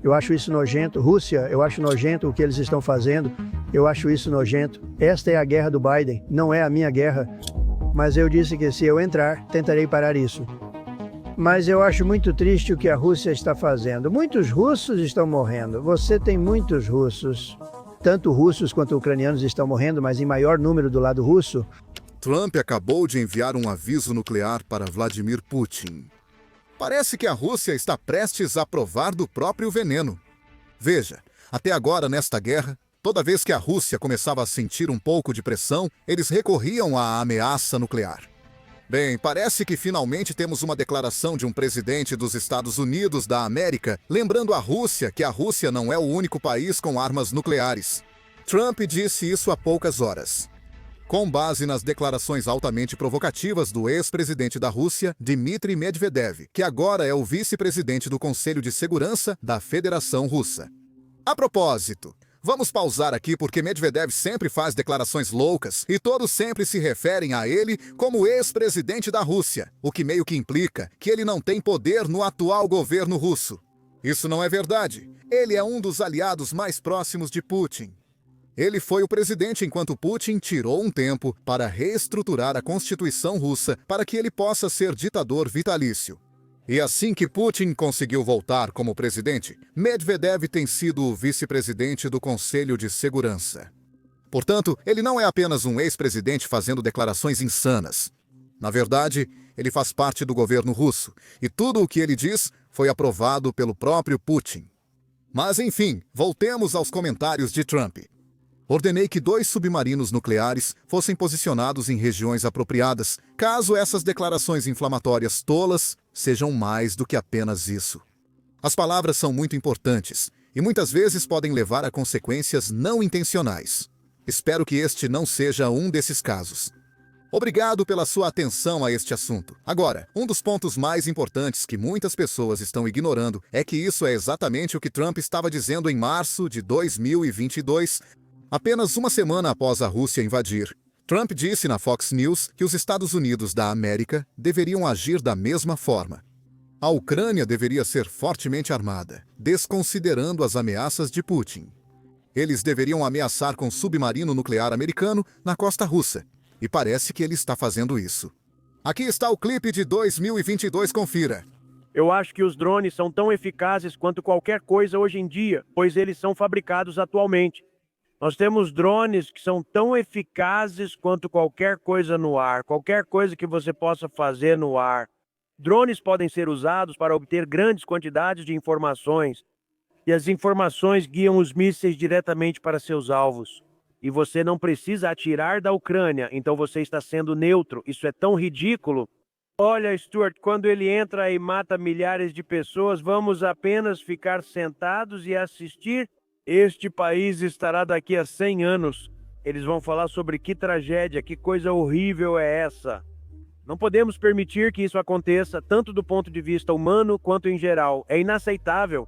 Eu acho isso nojento. Rússia, eu acho nojento o que eles estão fazendo. Eu acho isso nojento. Esta é a guerra do Biden, não é a minha guerra. Mas eu disse que se eu entrar, tentarei parar isso. Mas eu acho muito triste o que a Rússia está fazendo. Muitos russos estão morrendo. Você tem muitos russos. Tanto russos quanto ucranianos estão morrendo, mas em maior número do lado russo. Trump acabou de enviar um aviso nuclear para Vladimir Putin. Parece que a Rússia está prestes a provar do próprio veneno. Veja, até agora nesta guerra, toda vez que a Rússia começava a sentir um pouco de pressão, eles recorriam à ameaça nuclear. Bem, parece que finalmente temos uma declaração de um presidente dos Estados Unidos da América, lembrando a Rússia que a Rússia não é o único país com armas nucleares. Trump disse isso há poucas horas. Com base nas declarações altamente provocativas do ex-presidente da Rússia, Dmitry Medvedev, que agora é o vice-presidente do Conselho de Segurança da Federação Russa. A propósito, vamos pausar aqui porque Medvedev sempre faz declarações loucas e todos sempre se referem a ele como ex-presidente da Rússia, o que meio que implica que ele não tem poder no atual governo russo. Isso não é verdade. Ele é um dos aliados mais próximos de Putin. Ele foi o presidente enquanto Putin tirou um tempo para reestruturar a Constituição russa para que ele possa ser ditador vitalício. E assim que Putin conseguiu voltar como presidente, Medvedev tem sido o vice-presidente do Conselho de Segurança. Portanto, ele não é apenas um ex-presidente fazendo declarações insanas. Na verdade, ele faz parte do governo russo, e tudo o que ele diz foi aprovado pelo próprio Putin. Mas enfim, voltemos aos comentários de Trump. Ordenei que 2 submarinos nucleares fossem posicionados em regiões apropriadas, caso essas declarações inflamatórias tolas sejam mais do que apenas isso. As palavras são muito importantes e muitas vezes podem levar a consequências não intencionais. Espero que este não seja um desses casos. Obrigado pela sua atenção a este assunto. Agora, um dos pontos mais importantes que muitas pessoas estão ignorando é que isso é exatamente o que Trump estava dizendo em março de 2022, apenas uma semana após a Rússia invadir. Trump disse na Fox News que os Estados Unidos da América deveriam agir da mesma forma. A Ucrânia deveria ser fortemente armada, desconsiderando as ameaças de Putin. Eles deveriam ameaçar com submarino nuclear americano na costa russa, e parece que ele está fazendo isso. Aqui está o clipe de 2022, confira. Eu acho que os drones são tão eficazes quanto qualquer coisa hoje em dia, pois eles são fabricados atualmente. Nós temos drones que são tão eficazes quanto qualquer coisa no ar, qualquer coisa que você possa fazer no ar. Drones podem ser usados para obter grandes quantidades de informações, e as informações guiam os mísseis diretamente para seus alvos. E você não precisa atirar da Ucrânia, então você está sendo neutro. Isso é tão ridículo. Olha, Stuart, quando ele entra e mata milhares de pessoas, vamos apenas ficar sentados e assistir? Este país estará daqui a 100 anos. Eles vão falar sobre que tragédia, que coisa horrível é essa. Não podemos permitir que isso aconteça, tanto do ponto de vista humano quanto em geral. É inaceitável.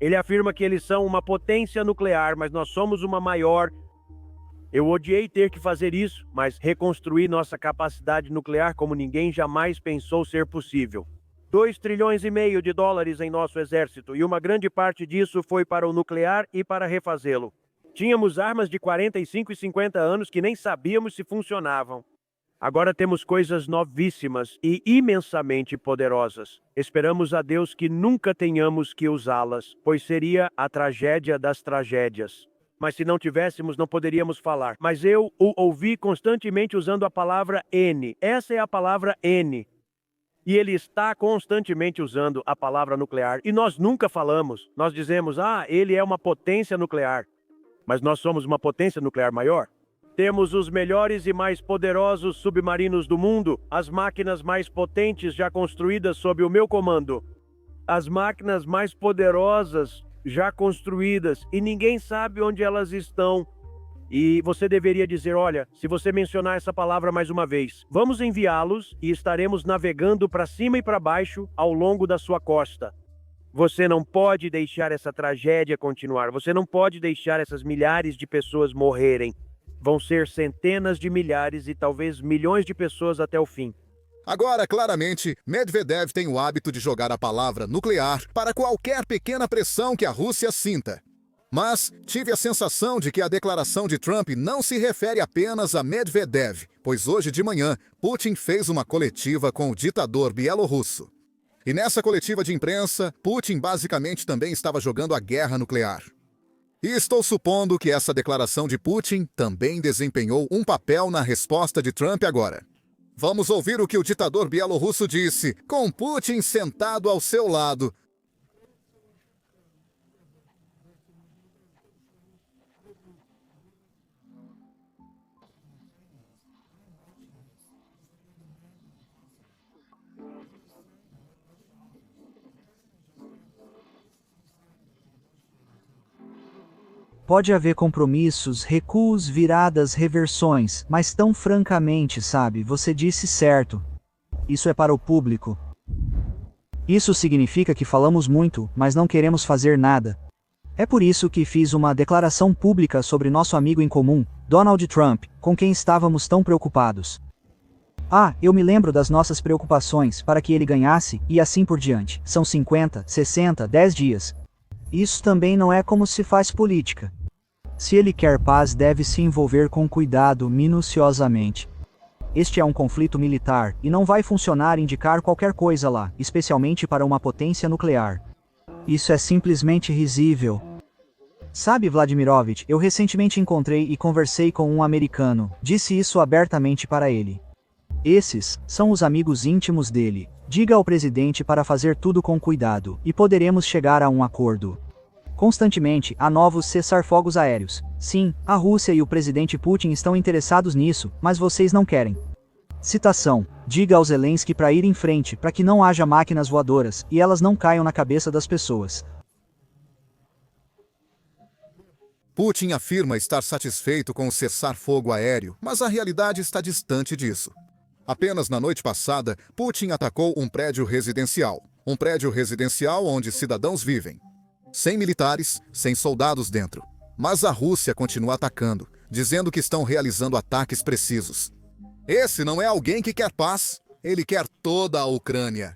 Ele afirma que eles são uma potência nuclear, mas nós somos uma maior. Eu odiei ter que fazer isso, mas reconstruir nossa capacidade nuclear como ninguém jamais pensou ser possível. 2,5 trilhões de dólares em nosso exército, e uma grande parte disso foi para o nuclear e para refazê-lo. Tínhamos armas de 45 e 50 anos que nem sabíamos se funcionavam. Agora temos coisas novíssimas e imensamente poderosas. Esperamos a Deus que nunca tenhamos que usá-las, pois seria a tragédia das tragédias. Mas se não tivéssemos, não poderíamos falar. Mas eu o ouvi constantemente usando a palavra N. Essa é a palavra N. E ele está constantemente usando a palavra nuclear. E nós nunca falamos. Nós dizemos, ele é uma potência nuclear. Mas nós somos uma potência nuclear maior. Temos os melhores e mais poderosos submarinos do mundo, as máquinas mais potentes já construídas sob o meu comando. As máquinas mais poderosas já construídas, e ninguém sabe onde elas estão. E você deveria dizer, olha, se você mencionar essa palavra mais uma vez, vamos enviá-los e estaremos navegando para cima e para baixo ao longo da sua costa. Você não pode deixar essa tragédia continuar, você não pode deixar essas milhares de pessoas morrerem. Vão ser centenas de milhares e talvez milhões de pessoas até o fim. Agora, claramente, Medvedev tem o hábito de jogar a palavra nuclear para qualquer pequena pressão que a Rússia sinta. Mas tive a sensação de que a declaração de Trump não se refere apenas a Medvedev, pois hoje de manhã Putin fez uma coletiva com o ditador bielorrusso. E nessa coletiva de imprensa, Putin basicamente também estava jogando a guerra nuclear. E estou supondo que essa declaração de Putin também desempenhou um papel na resposta de Trump agora. Vamos ouvir o que o ditador bielorrusso disse, com Putin sentado ao seu lado. Pode haver compromissos, recuos, viradas, reversões, mas tão francamente, sabe, você disse certo. Isso é para o público. Isso significa que falamos muito, mas não queremos fazer nada. É por isso que fiz uma declaração pública sobre nosso amigo em comum, Donald Trump, com quem estávamos tão preocupados. Eu me lembro das nossas preocupações para que ele ganhasse, e assim por diante. São 50, 60, 10 dias. Isso também não é como se faz política. Se ele quer paz, deve se envolver com cuidado, minuciosamente. Este é um conflito militar, e não vai funcionar indicar qualquer coisa lá, especialmente para uma potência nuclear. Isso é simplesmente risível. Sabe, Vladimirovich, eu recentemente encontrei e conversei com um americano, disse isso abertamente para ele. Esses são os amigos íntimos dele. Diga ao presidente para fazer tudo com cuidado, e poderemos chegar a um acordo. Constantemente, há novos cessar-fogos aéreos. Sim, a Rússia e o presidente Putin estão interessados nisso, mas vocês não querem. Citação: diga ao Zelensky para ir em frente, para que não haja máquinas voadoras, e elas não caiam na cabeça das pessoas. Putin afirma estar satisfeito com o cessar-fogo aéreo, mas a realidade está distante disso. Apenas na noite passada, Putin atacou um prédio residencial. Um prédio residencial onde cidadãos vivem. Sem militares, sem soldados dentro. Mas a Rússia continua atacando, dizendo que estão realizando ataques precisos. Esse não é alguém que quer paz, ele quer toda a Ucrânia.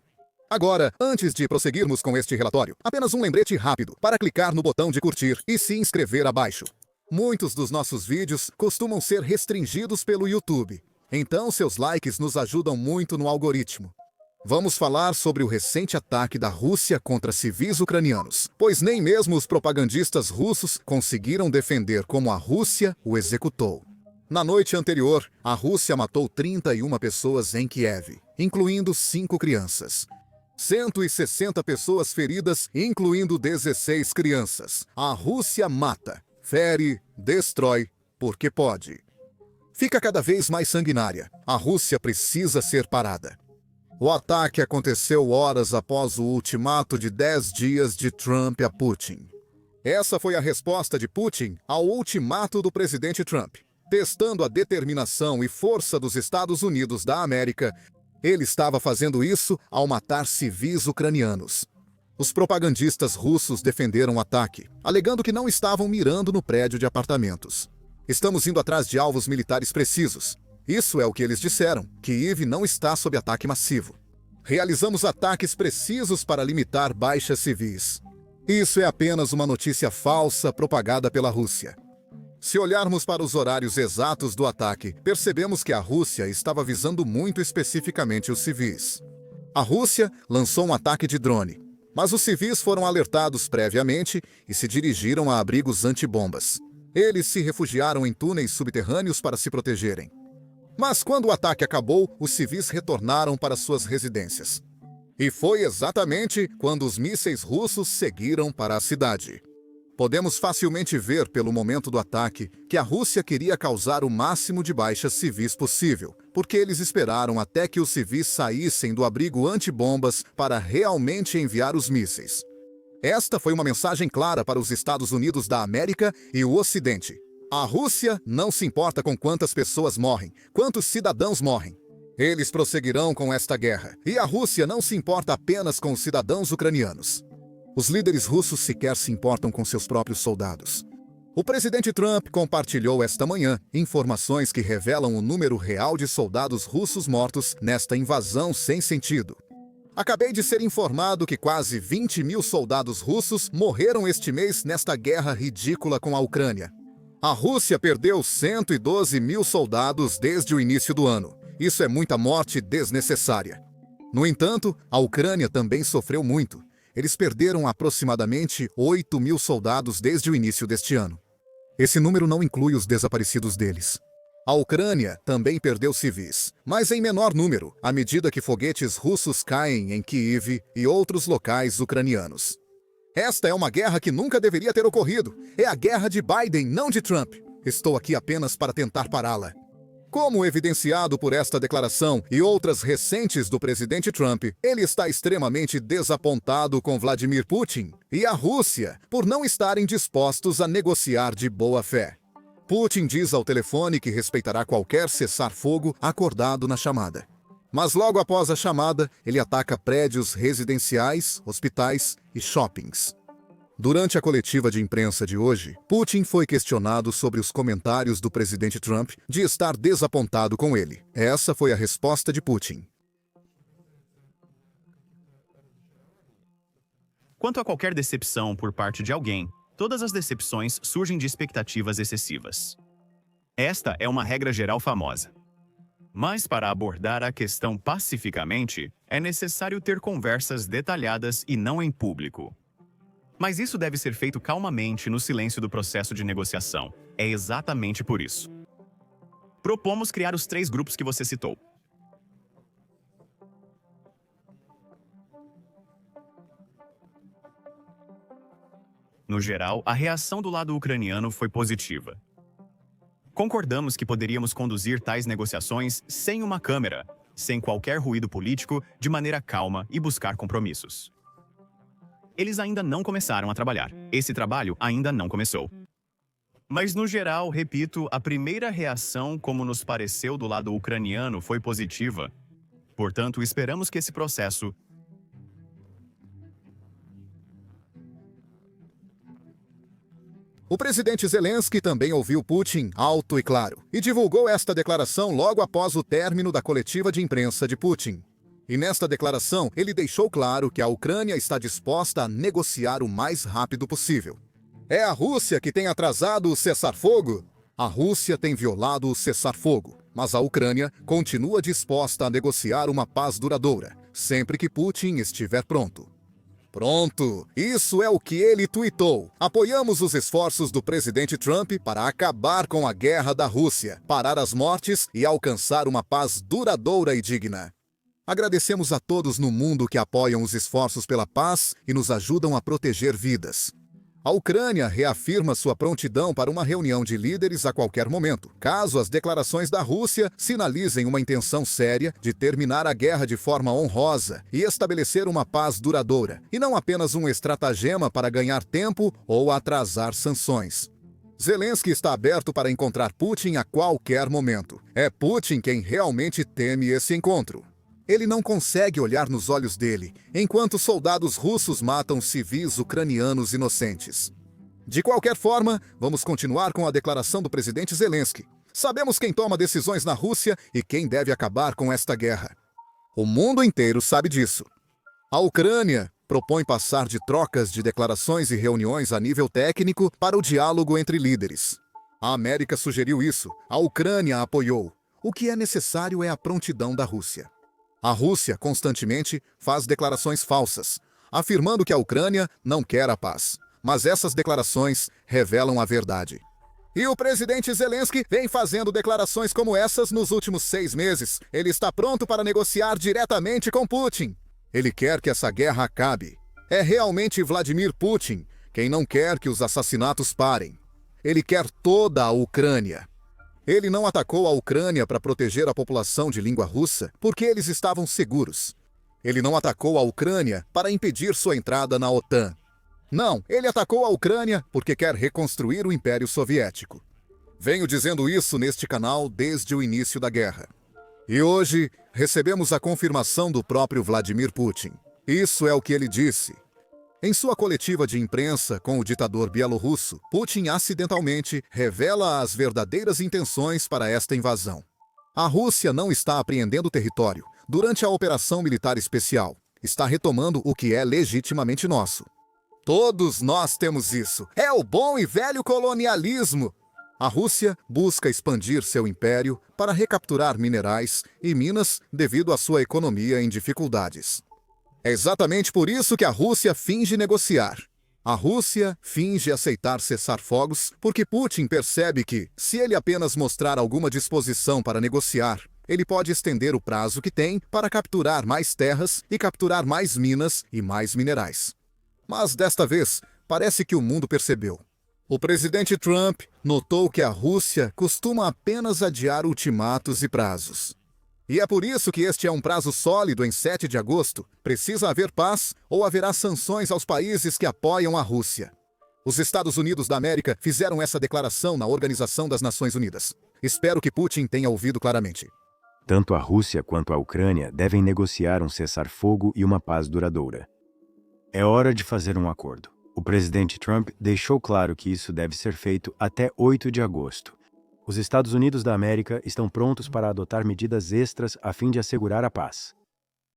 Agora, antes de prosseguirmos com este relatório, apenas um lembrete rápido para clicar no botão de curtir e se inscrever abaixo. Muitos dos nossos vídeos costumam ser restringidos pelo YouTube, então seus likes nos ajudam muito no algoritmo. Vamos falar sobre o recente ataque da Rússia contra civis ucranianos, pois nem mesmo os propagandistas russos conseguiram defender como a Rússia o executou. Na noite anterior, a Rússia matou 31 pessoas em Kiev, incluindo 5 crianças. 160 pessoas feridas, incluindo 16 crianças. A Rússia mata, fere, destrói, porque pode. Fica cada vez mais sanguinária. A Rússia precisa ser parada. O ataque aconteceu horas após o ultimato de 10 dias de Trump a Putin. Essa foi a resposta de Putin ao ultimato do presidente Trump. Testando a determinação e força dos Estados Unidos da América, ele estava fazendo isso ao matar civis ucranianos. Os propagandistas russos defenderam o ataque, alegando que não estavam mirando no prédio de apartamentos. Estamos indo atrás de alvos militares precisos. Isso é o que eles disseram, Kiev não está sob ataque massivo. Realizamos ataques precisos para limitar baixas civis. Isso é apenas uma notícia falsa propagada pela Rússia. Se olharmos para os horários exatos do ataque, percebemos que a Rússia estava visando muito especificamente os civis. A Rússia lançou um ataque de drone, mas os civis foram alertados previamente e se dirigiram a abrigos antibombas. Eles se refugiaram em túneis subterrâneos para se protegerem. Mas quando o ataque acabou, os civis retornaram para suas residências. E foi exatamente quando os mísseis russos seguiram para a cidade. Podemos facilmente ver pelo momento do ataque que a Rússia queria causar o máximo de baixas civis possível, porque eles esperaram até que os civis saíssem do abrigo antibombas para realmente enviar os mísseis. Esta foi uma mensagem clara para os Estados Unidos da América e o Ocidente. A Rússia não se importa com quantas pessoas morrem, quantos cidadãos morrem. Eles prosseguirão com esta guerra, e a Rússia não se importa apenas com os cidadãos ucranianos. Os líderes russos sequer se importam com seus próprios soldados. O presidente Trump compartilhou esta manhã informações que revelam o número real de soldados russos mortos nesta invasão sem sentido. Acabei de ser informado que quase 20 mil soldados russos morreram este mês nesta guerra ridícula com a Ucrânia. A Rússia perdeu 112 mil soldados desde o início do ano. Isso é muita morte desnecessária. No entanto, a Ucrânia também sofreu muito. Eles perderam aproximadamente 8 mil soldados desde o início deste ano. Esse número não inclui os desaparecidos deles. A Ucrânia também perdeu civis, mas em menor número, à medida que foguetes russos caem em Kiev e outros locais ucranianos. Esta é uma guerra que nunca deveria ter ocorrido. É a guerra de Biden, não de Trump. Estou aqui apenas para tentar pará-la. Como evidenciado por esta declaração e outras recentes do presidente Trump, ele está extremamente desapontado com Vladimir Putin e a Rússia por não estarem dispostos a negociar de boa fé. Putin diz ao telefone que respeitará qualquer cessar-fogo acordado na chamada. Mas logo após a chamada, ele ataca prédios residenciais, hospitais e shoppings. Durante a coletiva de imprensa de hoje, Putin foi questionado sobre os comentários do presidente Trump de estar desapontado com ele. Essa foi a resposta de Putin. Quanto a qualquer decepção por parte de alguém, todas as decepções surgem de expectativas excessivas. Esta é uma regra geral famosa. Mas para abordar a questão pacificamente, é necessário ter conversas detalhadas e não em público. Mas isso deve ser feito calmamente no silêncio do processo de negociação. É exatamente por isso. Propomos criar os 3 grupos que você citou. No geral, a reação do lado ucraniano foi positiva. Concordamos que poderíamos conduzir tais negociações sem uma câmera, sem qualquer ruído político, de maneira calma e buscar compromissos. Eles ainda não começaram a trabalhar. Esse trabalho ainda não começou. Mas, no geral, repito, a primeira reação, como nos pareceu do lado ucraniano, foi positiva. Portanto, esperamos que esse processo O presidente Zelensky também ouviu Putin alto e claro e divulgou esta declaração logo após o término da coletiva de imprensa de Putin. E nesta declaração, ele deixou claro que a Ucrânia está disposta a negociar o mais rápido possível. É a Rússia que tem atrasado o cessar-fogo? A Rússia tem violado o cessar-fogo, mas a Ucrânia continua disposta a negociar uma paz duradoura, sempre que Putin estiver pronto. Pronto! Isso é o que ele tuitou. Apoiamos os esforços do presidente Trump para acabar com a guerra da Rússia, parar as mortes e alcançar uma paz duradoura e digna. Agradecemos a todos no mundo que apoiam os esforços pela paz e nos ajudam a proteger vidas. A Ucrânia reafirma sua prontidão para uma reunião de líderes a qualquer momento, caso as declarações da Rússia sinalizem uma intenção séria de terminar a guerra de forma honrosa e estabelecer uma paz duradoura, e não apenas um estratagema para ganhar tempo ou atrasar sanções. Zelensky está aberto para encontrar Putin a qualquer momento. É Putin quem realmente teme esse encontro. Ele não consegue olhar nos olhos dele, enquanto soldados russos matam civis ucranianos inocentes. De qualquer forma, vamos continuar com a declaração do presidente Zelensky. Sabemos quem toma decisões na Rússia e quem deve acabar com esta guerra. O mundo inteiro sabe disso. A Ucrânia propõe passar de trocas de declarações e reuniões a nível técnico para o diálogo entre líderes. A América sugeriu isso, a Ucrânia apoiou. O que é necessário é a prontidão da Rússia. A Rússia constantemente faz declarações falsas, afirmando que a Ucrânia não quer a paz. Mas essas declarações revelam a verdade. E o presidente Zelensky vem fazendo declarações como essas nos últimos 6 meses. Ele está pronto para negociar diretamente com Putin. Ele quer que essa guerra acabe. É realmente Vladimir Putin quem não quer que os assassinatos parem. Ele quer toda a Ucrânia. Ele não atacou a Ucrânia para proteger a população de língua russa porque eles estavam seguros. Ele não atacou a Ucrânia para impedir sua entrada na OTAN. Não, ele atacou a Ucrânia porque quer reconstruir o Império Soviético. Venho dizendo isso neste canal desde o início da guerra. E hoje recebemos a confirmação do próprio Vladimir Putin. Isso é o que ele disse. Em sua coletiva de imprensa com o ditador bielorrusso, Putin acidentalmente revela as verdadeiras intenções para esta invasão. A Rússia não está apreendendo território durante a operação militar especial. Está retomando o que é legitimamente nosso. Todos nós temos isso. É o bom e velho colonialismo. A Rússia busca expandir seu império para recapturar minerais e minas devido à sua economia em dificuldades. É exatamente por isso que a Rússia finge negociar. A Rússia finge aceitar cessar-fogos porque Putin percebe que, se ele apenas mostrar alguma disposição para negociar, ele pode estender o prazo que tem para capturar mais terras e capturar mais minas e mais minerais. Mas desta vez, parece que o mundo percebeu. O presidente Trump notou que a Rússia costuma apenas adiar ultimatos e prazos. E é por isso que este é um prazo sólido em 7 de agosto. Precisa haver paz ou haverá sanções aos países que apoiam a Rússia. Os Estados Unidos da América fizeram essa declaração na Organização das Nações Unidas. Espero que Putin tenha ouvido claramente. Tanto a Rússia quanto a Ucrânia devem negociar um cessar-fogo e uma paz duradoura. É hora de fazer um acordo. O presidente Trump deixou claro que isso deve ser feito até 8 de agosto. Os Estados Unidos da América estão prontos para adotar medidas extras a fim de assegurar a paz.